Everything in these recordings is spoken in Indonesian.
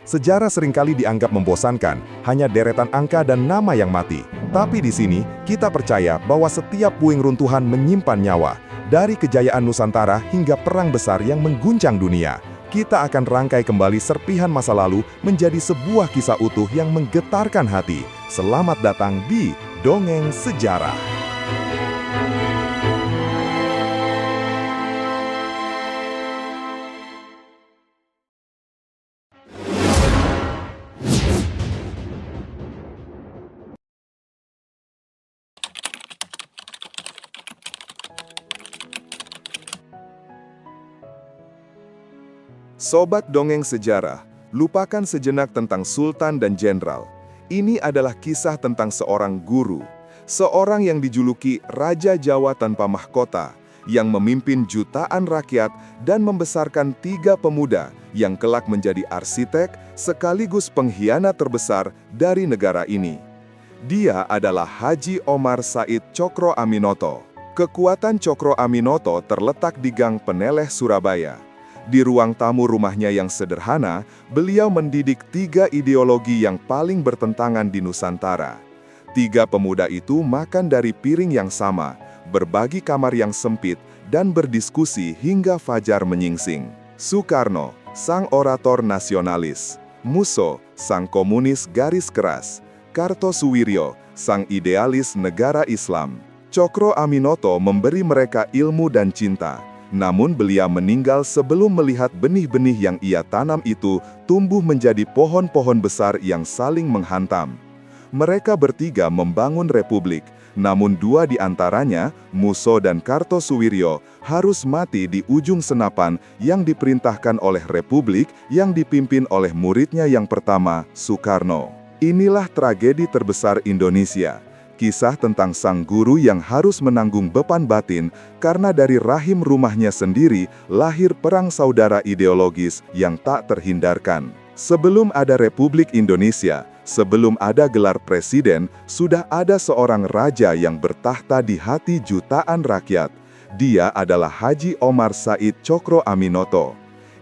Sejarah seringkali dianggap membosankan, hanya deretan angka dan nama yang mati. Tapi di sini, kita percaya bahwa setiap puing runtuhan menyimpan nyawa. Dari kejayaan Nusantara hingga perang besar yang mengguncang dunia. Kita akan rangkai kembali serpihan masa lalu menjadi sebuah kisah utuh yang menggetarkan hati. Selamat datang di Dongeng Sejarah. Sobat Dongeng Sejarah, lupakan sejenak tentang Sultan dan Jenderal. Ini adalah kisah tentang seorang guru, seorang yang dijuluki Raja Jawa tanpa mahkota, yang memimpin jutaan rakyat dan membesarkan 3 pemuda yang kelak menjadi arsitek sekaligus pengkhianat terbesar dari negara ini. Dia adalah Haji Omar Said Cokro Aminoto. Kekuatan Cokro Aminoto terletak di Gang Peneleh, Surabaya. Di ruang tamu rumahnya yang sederhana, beliau mendidik 3 ideologi yang paling bertentangan di Nusantara. 3 pemuda itu makan dari piring yang sama, berbagi kamar yang sempit, dan berdiskusi hingga fajar menyingsing. Soekarno, sang orator nasionalis. Musso, sang komunis garis keras. Kartosuwiryo, sang idealis negara Islam. Cokro Aminoto memberi mereka ilmu dan cinta. Namun beliau meninggal sebelum melihat benih-benih yang ia tanam itu tumbuh menjadi pohon-pohon besar yang saling menghantam. Mereka bertiga membangun republik, namun 2 di antaranya, Musso dan Kartosuwiryo, harus mati di ujung senapan yang diperintahkan oleh republik yang dipimpin oleh muridnya yang pertama, Soekarno. Inilah tragedi terbesar Indonesia. Kisah tentang sang guru yang harus menanggung beban batin karena dari rahim rumahnya sendiri lahir perang saudara ideologis yang tak terhindarkan. Sebelum ada Republik Indonesia, sebelum ada gelar presiden, sudah ada seorang raja yang bertahta di hati jutaan rakyat. Dia adalah Haji Omar Said Cokro Aminoto.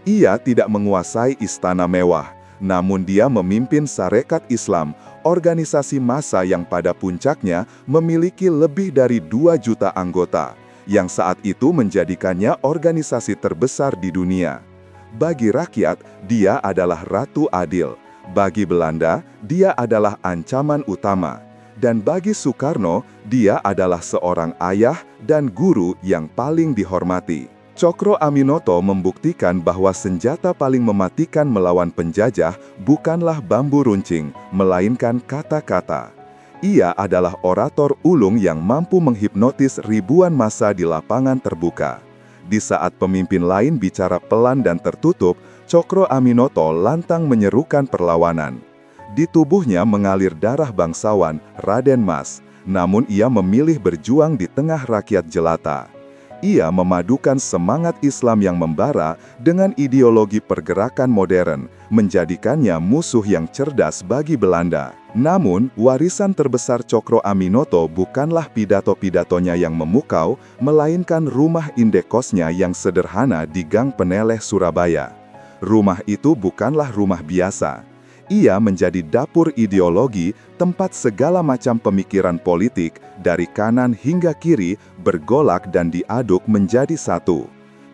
Ia tidak menguasai istana mewah, namun dia memimpin Sarekat Islam, organisasi massa yang pada puncaknya memiliki lebih dari 2 juta anggota, yang saat itu menjadikannya organisasi terbesar di dunia. Bagi rakyat, dia adalah Ratu Adil. Bagi Belanda, dia adalah ancaman utama. Dan bagi Soekarno, dia adalah seorang ayah dan guru yang paling dihormati. Cokro Aminoto membuktikan bahwa senjata paling mematikan melawan penjajah bukanlah bambu runcing, melainkan kata-kata. Ia adalah orator ulung yang mampu menghipnotis ribuan massa di lapangan terbuka. Di saat pemimpin lain bicara pelan dan tertutup, Cokro Aminoto lantang menyerukan perlawanan. Di tubuhnya mengalir darah bangsawan, Raden Mas, namun ia memilih berjuang di tengah rakyat jelata. Ia memadukan semangat Islam yang membara dengan ideologi pergerakan modern, menjadikannya musuh yang cerdas bagi Belanda. Namun, warisan terbesar Cokro Aminoto bukanlah pidato-pidatonya yang memukau, melainkan rumah indekosnya yang sederhana di Gang Peneleh, Surabaya. Rumah itu bukanlah rumah biasa. Ia menjadi dapur ideologi, tempat segala macam pemikiran politik, dari kanan hingga kiri, bergolak dan diaduk menjadi satu.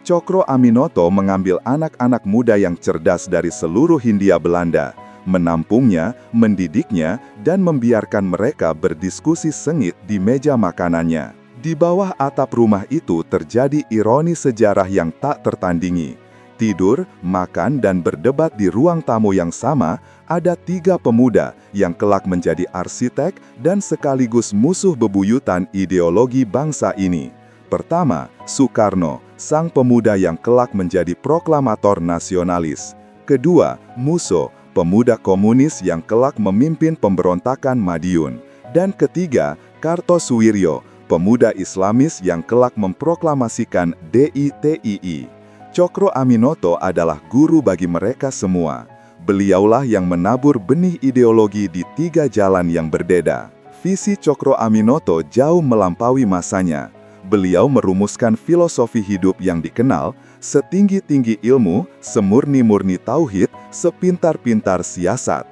Cokro Aminoto mengambil anak-anak muda yang cerdas dari seluruh Hindia Belanda, menampungnya, mendidiknya, dan membiarkan mereka berdiskusi sengit di meja makanannya. Di bawah atap rumah itu terjadi ironi sejarah yang tak tertandingi. Tidur, makan, dan berdebat di ruang tamu yang sama, ada 3 pemuda yang kelak menjadi arsitek dan sekaligus musuh bebuyutan ideologi bangsa ini. Pertama, Soekarno, sang pemuda yang kelak menjadi proklamator nasionalis. Kedua, Musso, pemuda komunis yang kelak memimpin pemberontakan Madiun. Dan ketiga, Kartosuwiryo, pemuda Islamis yang kelak memproklamasikan DITII. Cokro Aminoto adalah guru bagi mereka semua. Beliaulah yang menabur benih ideologi di 3 jalan yang berbeda. Visi Cokro Aminoto jauh melampaui masanya. beliau merumuskan filosofi hidup yang dikenal, setinggi-tinggi ilmu, semurni-murni tauhid, sepintar-pintar siasat.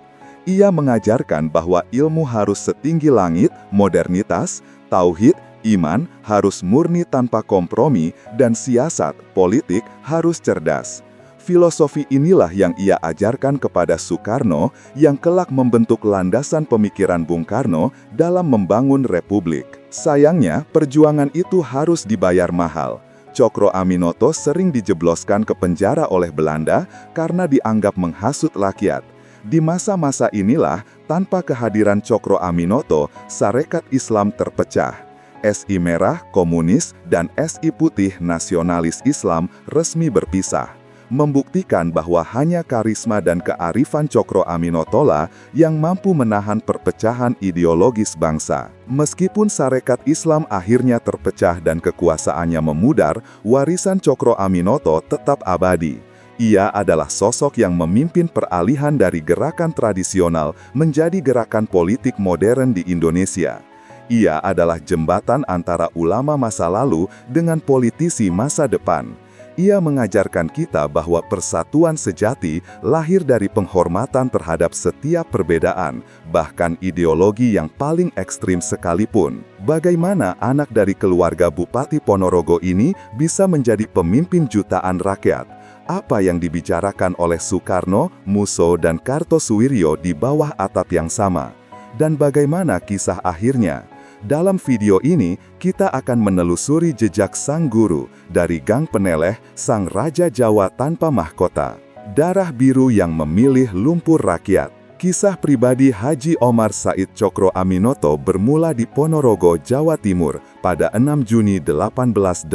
Ia mengajarkan bahwa ilmu harus setinggi langit, modernitas, tauhid, iman, harus murni tanpa kompromi, dan siasat, politik, harus cerdas. Filosofi inilah yang ia ajarkan kepada Soekarno yang kelak membentuk landasan pemikiran Bung Karno dalam membangun republik. Sayangnya, perjuangan itu harus dibayar mahal. Cokro Aminoto sering dijebloskan ke penjara oleh Belanda karena dianggap menghasut rakyat. Di masa-masa inilah, tanpa kehadiran Cokro Aminoto, Sarekat Islam terpecah. SI Merah, Komunis, dan SI Putih, Nasionalis Islam, resmi berpisah. Membuktikan bahwa hanya karisma dan kearifan Cokro Aminotolah yang mampu menahan perpecahan ideologis bangsa. Meskipun Sarekat Islam akhirnya terpecah dan kekuasaannya memudar, warisan Cokro Aminoto tetap abadi. Ia adalah sosok yang memimpin peralihan dari gerakan tradisional menjadi gerakan politik modern di Indonesia. Ia adalah jembatan antara ulama masa lalu dengan politisi masa depan. Ia mengajarkan kita bahwa persatuan sejati lahir dari penghormatan terhadap setiap perbedaan, bahkan ideologi yang paling ekstrim sekalipun. Bagaimana anak dari keluarga Bupati Ponorogo ini bisa menjadi pemimpin jutaan rakyat? Apa yang dibicarakan oleh Soekarno, Musso, dan Kartosuwiryo di bawah atap yang sama? Dan bagaimana kisah akhirnya? Dalam video ini, kita akan menelusuri jejak sang guru, dari Gang Peneleh, sang Raja Jawa tanpa mahkota. Darah biru yang memilih lumpur rakyat. Kisah pribadi Haji Omar Said Cokro Aminoto bermula di Ponorogo, Jawa Timur, pada 6 Juni 1882.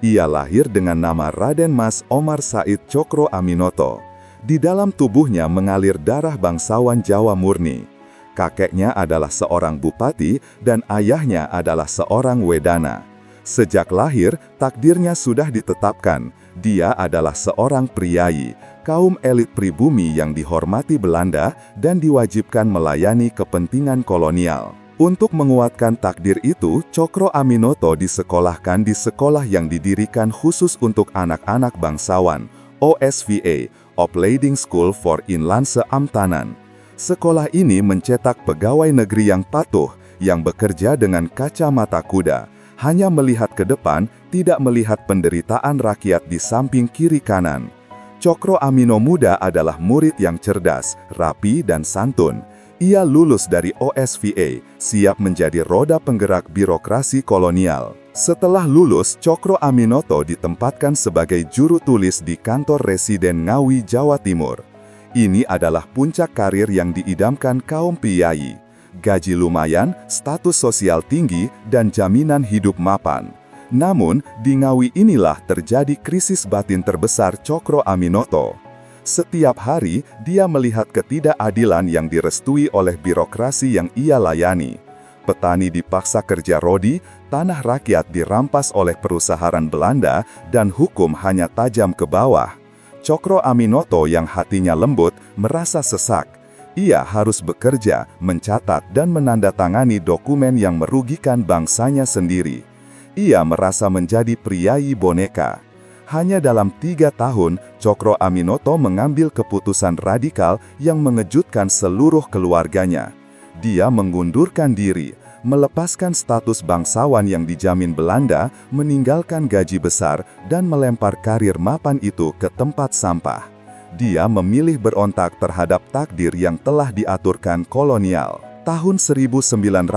Ia lahir dengan nama Raden Mas Omar Said Cokro Aminoto. Di dalam tubuhnya mengalir darah bangsawan Jawa murni. Kakeknya adalah seorang bupati dan ayahnya adalah seorang wedana. Sejak lahir, takdirnya sudah ditetapkan. Dia adalah seorang priyayi, kaum elit pribumi yang dihormati Belanda dan diwajibkan melayani kepentingan kolonial. Untuk menguatkan takdir itu, Cokro Aminoto disekolahkan di sekolah yang didirikan khusus untuk anak-anak bangsawan, OSVA, Opleiding School for Inlandse Ambtenan. Sekolah ini mencetak pegawai negeri yang patuh, yang bekerja dengan kacamata kuda, hanya melihat ke depan, tidak melihat penderitaan rakyat di samping kiri kanan. Cokro Amino muda adalah murid yang cerdas, rapi, dan santun. Ia lulus dari OSVA, siap menjadi roda penggerak birokrasi kolonial. Setelah lulus, Cokro Aminoto ditempatkan sebagai juru tulis di kantor residen Ngawi, Jawa Timur. Ini adalah puncak karir yang diidamkan kaum priyayi. Gaji lumayan, status sosial tinggi, dan jaminan hidup mapan. Namun, di Ngawi inilah terjadi krisis batin terbesar Cokro Aminoto. Setiap hari, dia melihat ketidakadilan yang direstui oleh birokrasi yang ia layani. Petani dipaksa kerja rodi, tanah rakyat dirampas oleh perusahaan Belanda, dan hukum hanya tajam ke bawah. Cokro Aminoto yang hatinya lembut, merasa sesak. Ia harus bekerja, mencatat dan menandatangani dokumen yang merugikan bangsanya sendiri. Ia merasa menjadi priyayi boneka. Hanya dalam 3 tahun, Cokro Aminoto mengambil keputusan radikal yang mengejutkan seluruh keluarganya. Dia mengundurkan diri, melepaskan status bangsawan yang dijamin Belanda, meninggalkan gaji besar, dan melempar karir mapan itu ke tempat sampah. Dia memilih berontak terhadap takdir yang telah diaturkan kolonial. Tahun 1907,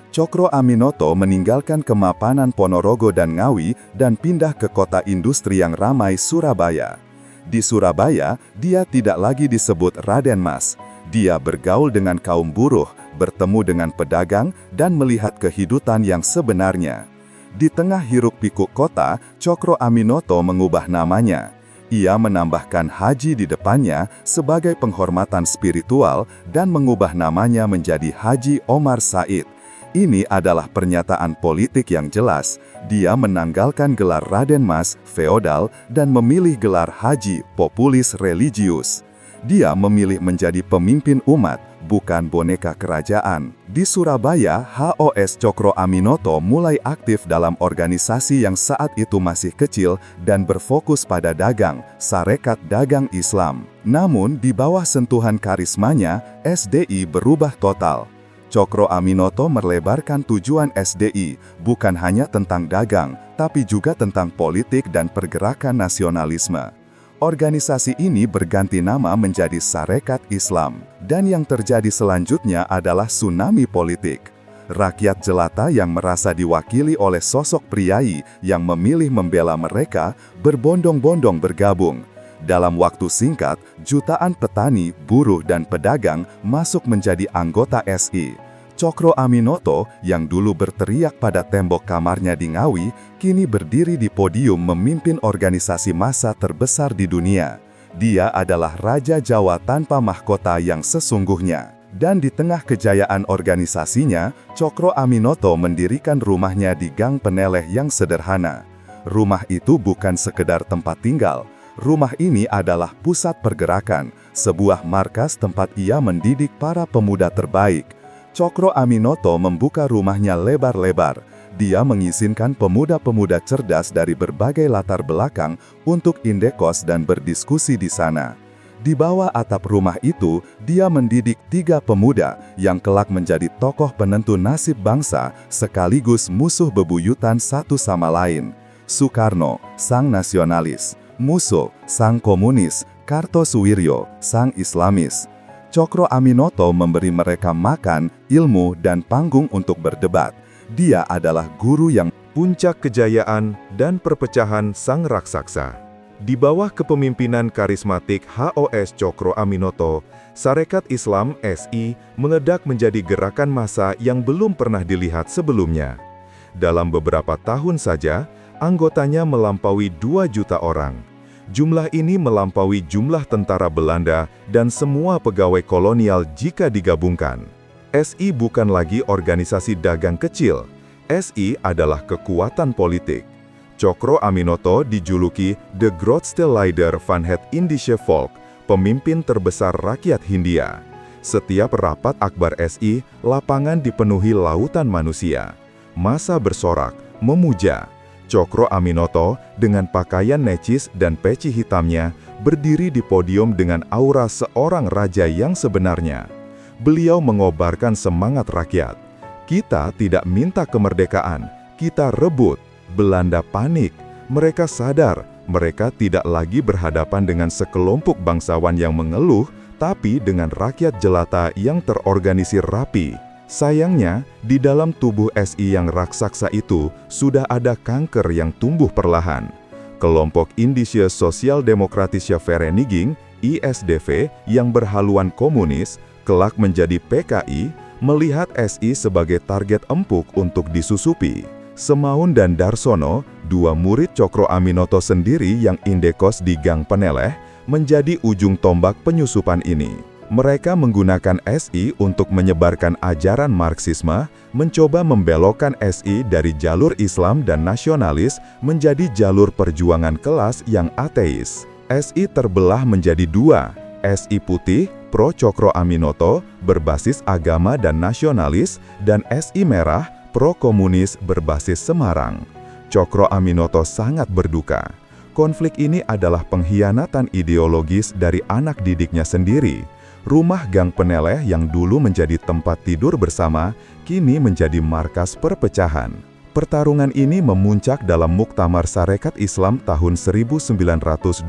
Cokro Aminoto meninggalkan kemapanan Ponorogo dan Ngawi dan pindah ke kota industri yang ramai, Surabaya. Di Surabaya, dia tidak lagi disebut Raden Mas. Dia bergaul dengan kaum buruh, bertemu dengan pedagang, dan melihat kehidupan yang sebenarnya. Di tengah hiruk-pikuk kota, Cokro Aminoto mengubah namanya. Ia menambahkan Haji di depannya sebagai penghormatan spiritual dan mengubah namanya menjadi Haji Omar Said. Ini adalah pernyataan politik yang jelas. Dia menanggalkan gelar Raden Mas, feodal, dan memilih gelar Haji, populis religius. Dia memilih menjadi pemimpin umat, bukan boneka kerajaan. Di Surabaya, HOS Cokro Aminoto mulai aktif dalam organisasi yang saat itu masih kecil dan berfokus pada dagang, Sarekat Dagang Islam. Namun, di bawah sentuhan karismanya, SDI berubah total. Cokro Aminoto melebarkan tujuan SDI, bukan hanya tentang dagang, tapi juga tentang politik dan pergerakan nasionalisme. Organisasi ini berganti nama menjadi Sarekat Islam, dan yang terjadi selanjutnya adalah tsunami politik. Rakyat jelata yang merasa diwakili oleh sosok priai yang memilih membela mereka berbondong-bondong bergabung. Dalam waktu singkat, jutaan petani, buruh, dan pedagang masuk menjadi anggota SI. Cokro Aminoto, yang dulu berteriak pada tembok kamarnya di Ngawi, kini berdiri di podium memimpin organisasi massa terbesar di dunia. Dia adalah Raja Jawa tanpa mahkota yang sesungguhnya. Dan di tengah kejayaan organisasinya, Cokro Aminoto mendirikan rumahnya di Gang Peneleh yang sederhana. Rumah itu bukan sekedar tempat tinggal. Rumah ini adalah pusat pergerakan, sebuah markas tempat ia mendidik para pemuda terbaik. Cokro Aminoto membuka rumahnya lebar-lebar. Dia mengizinkan pemuda-pemuda cerdas dari berbagai latar belakang untuk indekos dan berdiskusi di sana. Di bawah atap rumah itu, dia mendidik 3 pemuda yang kelak menjadi tokoh penentu nasib bangsa sekaligus musuh bebuyutan satu sama lain. Soekarno, sang nasionalis; Musso, sang komunis; Kartosuwiryo, sang Islamis. Cokro Aminoto memberi mereka makan, ilmu, dan panggung untuk berdebat. Dia adalah guru yang puncak kejayaan dan perpecahan sang raksasa. Di bawah kepemimpinan karismatik HOS Cokro Aminoto, Sarekat Islam SI meledak menjadi gerakan massa yang belum pernah dilihat sebelumnya. Dalam beberapa tahun saja, anggotanya melampaui 2 juta orang. Jumlah ini melampaui jumlah tentara Belanda dan semua pegawai kolonial jika digabungkan. SI bukan lagi organisasi dagang kecil. SI adalah kekuatan politik. Cokro Aminoto dijuluki The Grootste Leider van het Indische Volk, pemimpin terbesar rakyat Hindia. Setiap rapat akbar SI, lapangan dipenuhi lautan manusia. Massa bersorak, memuja. Cokro Aminoto dengan pakaian necis dan peci hitamnya berdiri di podium dengan aura seorang raja yang sebenarnya. Beliau mengobarkan semangat rakyat. Kita tidak minta kemerdekaan, kita rebut. Belanda panik. Mereka sadar mereka tidak lagi berhadapan dengan sekelompok bangsawan yang mengeluh, tapi dengan rakyat jelata yang terorganisir rapi. Sayangnya, di dalam tubuh SI yang raksasa itu sudah ada kanker yang tumbuh perlahan. Kelompok Indische Sosiaal-Demokratische Vereniging (ISDV) yang berhaluan komunis, kelak menjadi PKI, melihat SI sebagai target empuk untuk disusupi. Semaun dan Darsono, 2 murid Cokro Aminoto sendiri yang indekos di Gang Peneleh, menjadi ujung tombak penyusupan ini. Mereka menggunakan SI untuk menyebarkan ajaran Marxisme, mencoba membelokkan SI dari jalur Islam dan nasionalis menjadi jalur perjuangan kelas yang ateis. SI terbelah menjadi 2, SI putih, pro Cokro Aminoto, berbasis agama dan nasionalis, dan SI merah, pro komunis berbasis Semarang. Cokro Aminoto sangat berduka. Konflik ini adalah pengkhianatan ideologis dari anak didiknya sendiri. Rumah Gang Peneleh yang dulu menjadi tempat tidur bersama, kini menjadi markas perpecahan. Pertarungan ini memuncak dalam Muktamar Sarekat Islam tahun 1921.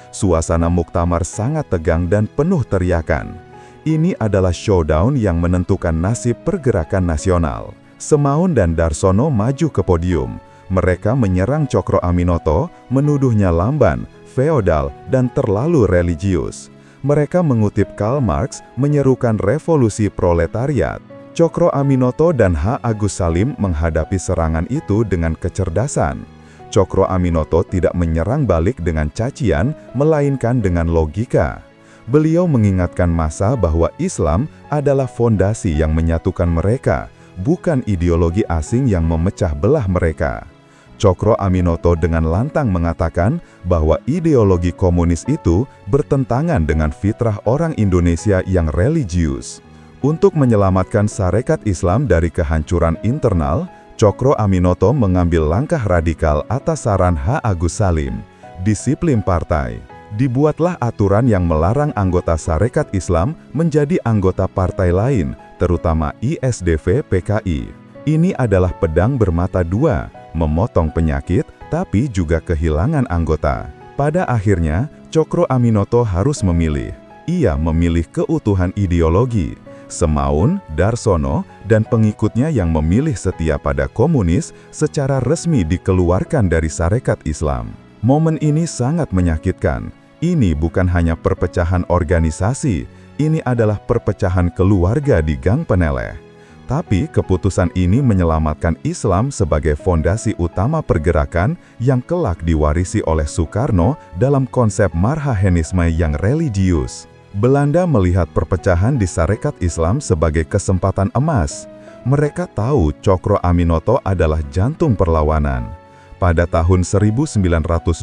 Suasana muktamar sangat tegang dan penuh teriakan. Ini adalah showdown yang menentukan nasib pergerakan nasional. Semaun dan Darsono maju ke podium. Mereka menyerang Cokro Aminoto, menuduhnya lamban, feodal, dan terlalu religius. Mereka mengutip Karl Marx, menyerukan revolusi proletariat. Cokro Aminoto dan H. Agus Salim menghadapi serangan itu dengan kecerdasan. Cokro Aminoto tidak menyerang balik dengan cacian, melainkan dengan logika. Beliau mengingatkan massa bahwa Islam adalah fondasi yang menyatukan mereka, bukan ideologi asing yang memecah belah mereka. Cokro Aminoto dengan lantang mengatakan bahwa ideologi komunis itu bertentangan dengan fitrah orang Indonesia yang religius. Untuk menyelamatkan Sarekat Islam dari kehancuran internal, Cokro Aminoto mengambil langkah radikal atas saran H. Agus Salim. Disiplin partai. Dibuatlah aturan yang melarang anggota Sarekat Islam menjadi anggota partai lain, terutama ISDV PKI. Ini adalah pedang bermata dua, memotong penyakit, tapi juga kehilangan anggota. Pada akhirnya, Cokro Aminoto harus memilih. Ia memilih keutuhan ideologi. Semaun, Darsono, dan pengikutnya yang memilih setia pada komunis secara resmi dikeluarkan dari Sarekat Islam. Momen ini sangat menyakitkan. Ini bukan hanya perpecahan organisasi, ini adalah perpecahan keluarga di Gang Peneleh. Tapi keputusan ini menyelamatkan Islam sebagai fondasi utama pergerakan yang kelak diwarisi oleh Soekarno dalam konsep marhaenisme yang religius. Belanda melihat perpecahan di Sarekat Islam sebagai kesempatan emas. Mereka tahu Cokro Aminoto adalah jantung perlawanan. Pada tahun 1922,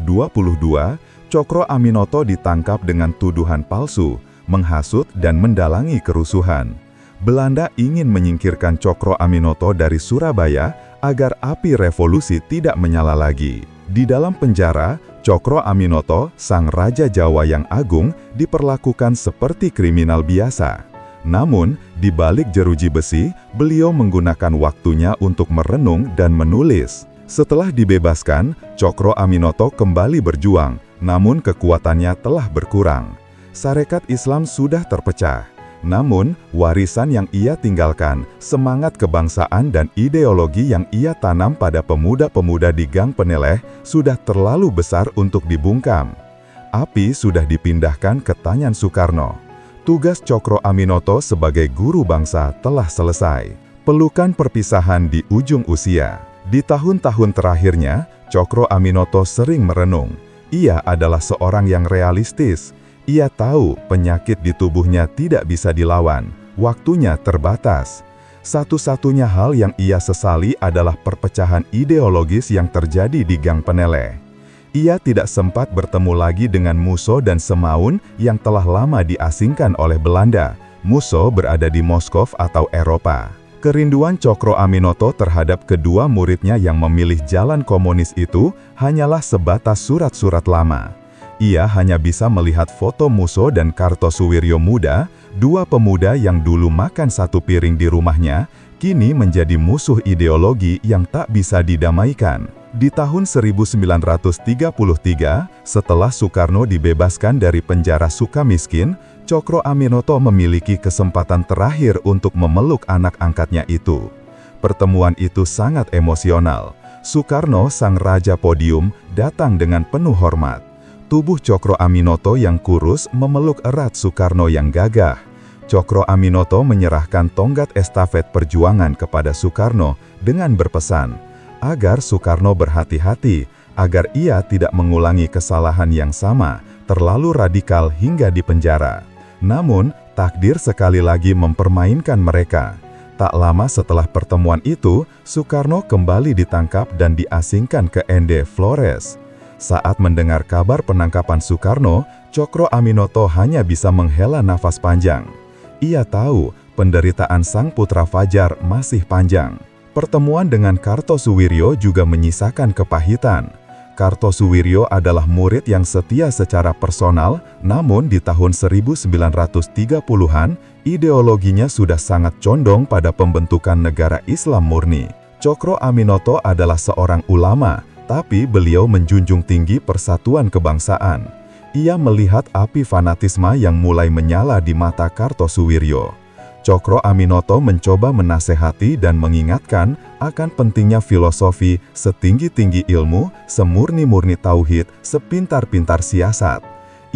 Cokro Aminoto ditangkap dengan tuduhan palsu, menghasut dan mendalangi kerusuhan. Belanda ingin menyingkirkan Cokro Aminoto dari Surabaya agar api revolusi tidak menyala lagi. Di dalam penjara, Cokro Aminoto, sang Raja Jawa yang agung, diperlakukan seperti kriminal biasa. Namun, di balik jeruji besi, beliau menggunakan waktunya untuk merenung dan menulis. Setelah dibebaskan, Cokro Aminoto kembali berjuang, namun kekuatannya telah berkurang. Sarekat Islam sudah terpecah. Namun, warisan yang ia tinggalkan, semangat kebangsaan dan ideologi yang ia tanam pada pemuda-pemuda di Gang Peneleh sudah terlalu besar untuk dibungkam. Api sudah dipindahkan ke tangan Soekarno. Tugas Cokro Aminoto sebagai guru bangsa telah selesai. Pelukan perpisahan di ujung usia. Di tahun-tahun terakhirnya, Cokro Aminoto sering merenung. Ia adalah seorang yang realistis. Ia tahu penyakit di tubuhnya tidak bisa dilawan, waktunya terbatas. Satu-satunya hal yang ia sesali adalah perpecahan ideologis yang terjadi di Gang Peneleh. Ia tidak sempat bertemu lagi dengan Musso dan Semaun yang telah lama diasingkan oleh Belanda. Musso berada di Moskow atau Eropa. Kerinduan Cokro Aminoto terhadap kedua muridnya yang memilih jalan komunis itu hanyalah sebatas surat-surat lama. Ia hanya bisa melihat foto Musso dan Kartosuwiryo muda, dua pemuda yang dulu makan satu piring di rumahnya, kini menjadi musuh ideologi yang tak bisa didamaikan. Di tahun 1933, setelah Soekarno dibebaskan dari penjara Sukamiskin, Cokro Aminoto memiliki kesempatan terakhir untuk memeluk anak angkatnya itu. Pertemuan itu sangat emosional. Soekarno, sang raja podium, datang dengan penuh hormat. Tubuh Cokro Aminoto yang kurus memeluk erat Soekarno yang gagah. Cokro Aminoto menyerahkan tongkat estafet perjuangan kepada Soekarno dengan berpesan, agar Soekarno berhati-hati, agar ia tidak mengulangi kesalahan yang sama, terlalu radikal hingga dipenjara. Namun, takdir sekali lagi mempermainkan mereka. Tak lama setelah pertemuan itu, Soekarno kembali ditangkap dan diasingkan ke Ende Flores. Saat mendengar kabar penangkapan Soekarno, Cokro Aminoto hanya bisa menghela nafas panjang. Ia tahu penderitaan sang putra Fajar masih panjang. Pertemuan dengan Kartosuwiryo juga menyisakan kepahitan. Kartosuwiryo adalah murid yang setia secara personal, namun di tahun 1930-an, ideologinya sudah sangat condong pada pembentukan negara Islam murni. Cokro Aminoto adalah seorang ulama, tapi beliau menjunjung tinggi persatuan kebangsaan. Ia melihat api fanatisme yang mulai menyala di mata Kartosuwiryo. Cokro Aminoto mencoba menasehati dan mengingatkan akan pentingnya filosofi, setinggi-tinggi ilmu, semurni-murni tauhid, sepintar-pintar siasat.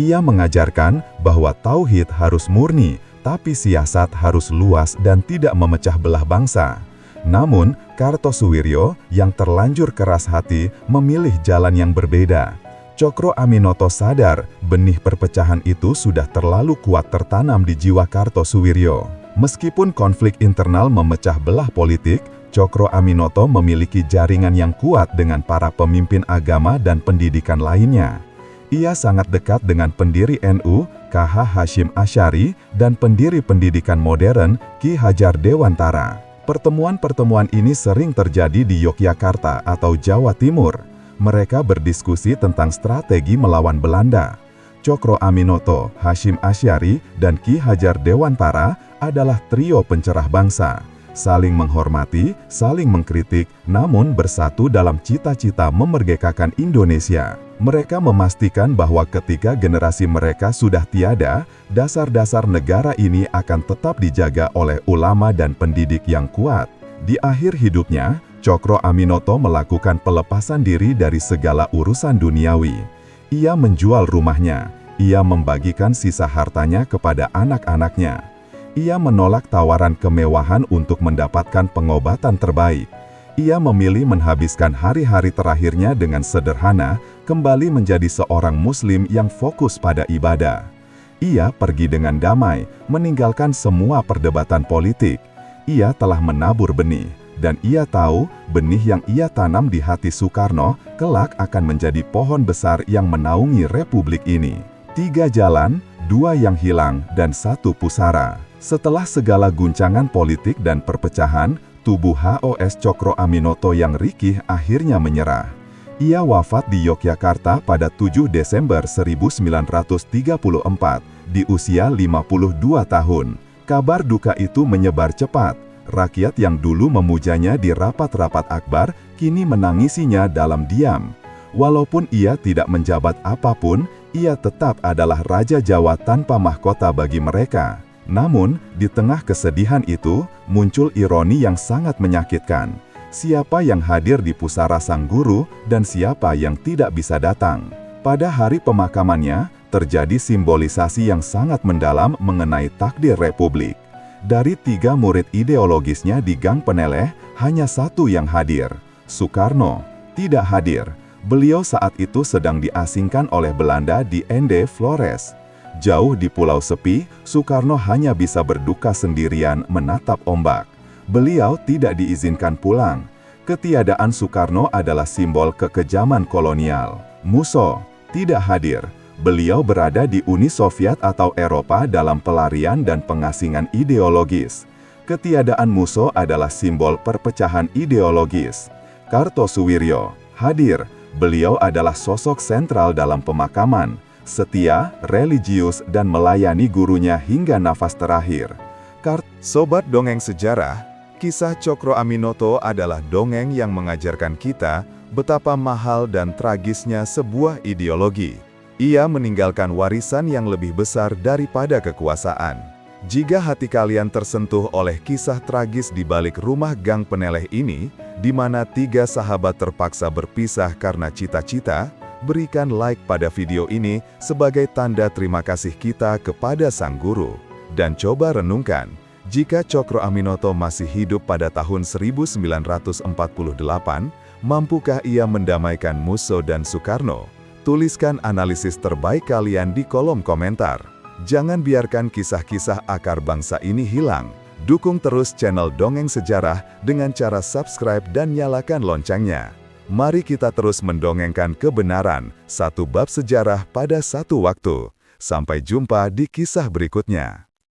Ia mengajarkan bahwa tauhid harus murni, tapi siasat harus luas dan tidak memecah belah bangsa. Namun, Kartosuwiryo yang terlanjur keras hati memilih jalan yang berbeda. Cokro Aminoto sadar benih perpecahan itu sudah terlalu kuat tertanam di jiwa Kartosuwiryo. Meskipun konflik internal memecah belah politik, Cokro Aminoto memiliki jaringan yang kuat dengan para pemimpin agama dan pendidikan lainnya. Ia sangat dekat dengan pendiri NU, KH Hasyim Asy'ari, dan pendiri pendidikan modern, Ki Hajar Dewantara. Pertemuan-pertemuan ini sering terjadi di Yogyakarta atau Jawa Timur. Mereka berdiskusi tentang strategi melawan Belanda. Cokro Aminoto, Hasyim Asy'ari, dan Ki Hajar Dewantara adalah trio pencerah bangsa. Saling menghormati, saling mengkritik, namun bersatu dalam cita-cita memerdekakan Indonesia. Mereka memastikan bahwa ketika generasi mereka sudah tiada, dasar-dasar negara ini akan tetap dijaga oleh ulama dan pendidik yang kuat. Di akhir hidupnya, Cokro Aminoto melakukan pelepasan diri dari segala urusan duniawi. Ia menjual rumahnya, ia membagikan sisa hartanya kepada anak-anaknya. Ia menolak tawaran kemewahan untuk mendapatkan pengobatan terbaik. Ia memilih menghabiskan hari-hari terakhirnya dengan sederhana, kembali menjadi seorang muslim yang fokus pada ibadah. Ia pergi dengan damai, meninggalkan semua perdebatan politik. Ia telah menabur benih, dan ia tahu benih yang ia tanam di hati Soekarno kelak akan menjadi pohon besar yang menaungi republik ini. 3 jalan, 2 yang hilang, dan 1 pusara. Setelah segala guncangan politik dan perpecahan, tubuh HOS Cokro Aminoto yang rikih akhirnya menyerah. Ia wafat di Yogyakarta pada 7 Desember 1934, di usia 52 tahun. Kabar duka itu menyebar cepat. Rakyat yang dulu memujanya di rapat-rapat akbar, kini menangisinya dalam diam. Walaupun ia tidak menjabat apapun, ia tetap adalah Raja Jawa tanpa mahkota bagi mereka. Namun, di tengah kesedihan itu, muncul ironi yang sangat menyakitkan. Siapa yang hadir di pusara sang guru, dan siapa yang tidak bisa datang. Pada hari pemakamannya, terjadi simbolisasi yang sangat mendalam mengenai takdir republik. Dari 3 murid ideologisnya di Gang Peneleh, hanya 1 yang hadir. Soekarno tidak hadir. Beliau saat itu sedang diasingkan oleh Belanda di Ende Flores. Jauh di Pulau Sepi, Soekarno hanya bisa berduka sendirian menatap ombak. Beliau tidak diizinkan pulang. Ketiadaan Soekarno adalah simbol kekejaman kolonial. Musso tidak hadir. Beliau berada di Uni Soviet atau Eropa dalam pelarian dan pengasingan ideologis. Ketiadaan Musso adalah simbol perpecahan ideologis. Kartosuwiryo hadir. Beliau adalah sosok sentral dalam pemakaman. Setia, religius, dan melayani gurunya hingga nafas terakhir. Sobat Dongeng Sejarah, kisah Cokro Aminoto adalah dongeng yang mengajarkan kita betapa mahal dan tragisnya sebuah ideologi. Ia meninggalkan warisan yang lebih besar daripada kekuasaan. Jika hati kalian tersentuh oleh kisah tragis di balik rumah Gang Peneleh ini, di mana 3 sahabat terpaksa berpisah karena cita-cita, berikan like pada video ini sebagai tanda terima kasih kita kepada sang guru. Dan coba renungkan, jika Cokro Aminoto masih hidup pada tahun 1948, mampukah ia mendamaikan Musso dan Soekarno? Tuliskan analisis terbaik kalian di kolom komentar. Jangan biarkan kisah-kisah akar bangsa ini hilang. Dukung terus channel Dongeng Sejarah dengan cara subscribe dan nyalakan loncengnya. Mari kita terus mendongengkan kebenaran, satu bab sejarah pada satu waktu. Sampai jumpa di kisah berikutnya.